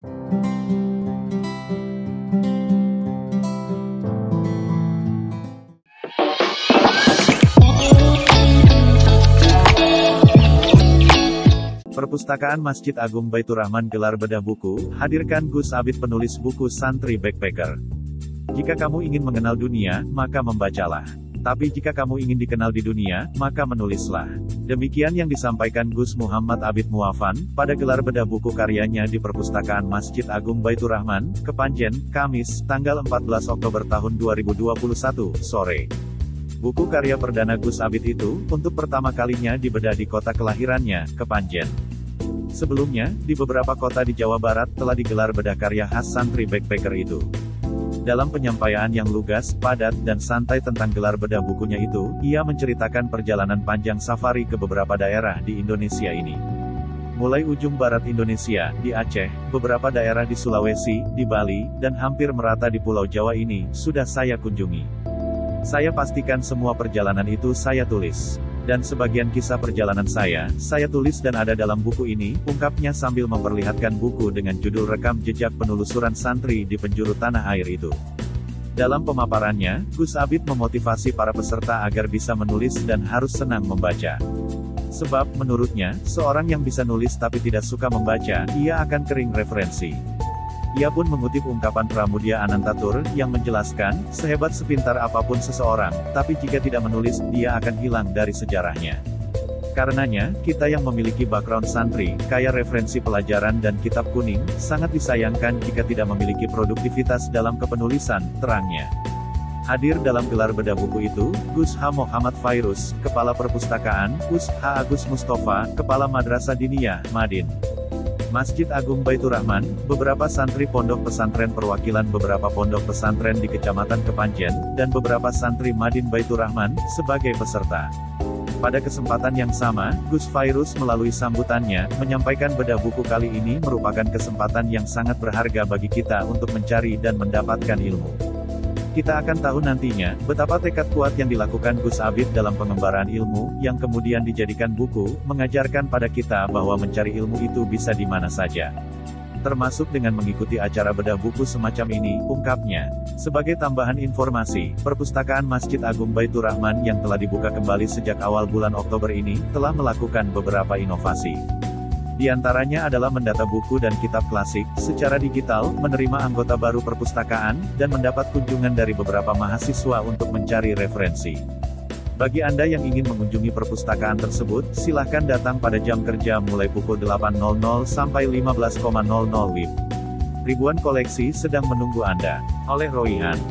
Perpustakaan Masjid Agung Baitur Rahman gelar bedah buku, hadirkan Gus Abid penulis buku Santri Backpacker. Jika kamu ingin mengenal dunia, maka membacalah. Tapi jika kamu ingin dikenal di dunia, maka menulislah. Demikian yang disampaikan Gus Muhammad Abid Muafan, pada gelar bedah buku karyanya di Perpustakaan Masjid Agung Baitur Rahman, Kepanjen, Kamis, tanggal 14 Oktober tahun 2021, sore. Buku karya perdana Gus Abid itu, untuk pertama kalinya dibedah di kota kelahirannya, Kepanjen. Sebelumnya, di beberapa kota di Jawa Barat telah digelar bedah karya khas santri backpacker itu. Dalam penyampaian yang lugas, padat, dan santai tentang gelar bedah bukunya itu, ia menceritakan perjalanan panjang safari ke beberapa daerah di Indonesia ini. Mulai ujung barat Indonesia, di Aceh, beberapa daerah di Sulawesi, di Bali, dan hampir merata di Pulau Jawa ini, sudah saya kunjungi. Saya pastikan semua perjalanan itu saya tulis. Dan sebagian kisah perjalanan saya tulis dan ada dalam buku ini, ungkapnya sambil memperlihatkan buku dengan judul Rekam Jejak Penelusuran Santri di Penjuru Tanah Air itu. Dalam pemaparannya, Gus Abid memotivasi para peserta agar bisa menulis dan harus senang membaca. Sebab, menurutnya, seorang yang bisa nulis tapi tidak suka membaca, ia akan kering referensi. Ia pun mengutip ungkapan Pramudia Anantatur, yang menjelaskan, sehebat sepintar apapun seseorang, tapi jika tidak menulis, dia akan hilang dari sejarahnya. Karenanya, kita yang memiliki background santri, kaya referensi pelajaran dan kitab kuning, sangat disayangkan jika tidak memiliki produktivitas dalam kepenulisan, terangnya. Hadir dalam gelar bedah buku itu, Gus H. Muhammad Fairuz, Kepala Perpustakaan, Gus H. Agus Mustafa, Kepala Madrasah Diniyah, Madin. Masjid Agung Baitur Rahman, beberapa santri pondok pesantren perwakilan beberapa pondok pesantren di Kecamatan Kepanjen, dan beberapa santri Madin Baitur Rahman, sebagai peserta. Pada kesempatan yang sama, Gus Fairuz melalui sambutannya, menyampaikan bedah buku kali ini merupakan kesempatan yang sangat berharga bagi kita untuk mencari dan mendapatkan ilmu. Kita akan tahu nantinya, betapa tekad kuat yang dilakukan Gus Abid dalam pengembaraan ilmu, yang kemudian dijadikan buku, mengajarkan pada kita bahwa mencari ilmu itu bisa di mana saja. Termasuk dengan mengikuti acara bedah buku semacam ini, ungkapnya. Sebagai tambahan informasi, Perpustakaan Masjid Agung Baitur Rahman yang telah dibuka kembali sejak awal bulan Oktober ini, telah melakukan beberapa inovasi. Di antaranya adalah mendata buku dan kitab klasik, secara digital, menerima anggota baru perpustakaan, dan mendapat kunjungan dari beberapa mahasiswa untuk mencari referensi. Bagi Anda yang ingin mengunjungi perpustakaan tersebut, silahkan datang pada jam kerja mulai pukul 8.00 sampai 15.00 WIB. Ribuan koleksi sedang menunggu Anda. Oleh Royhan.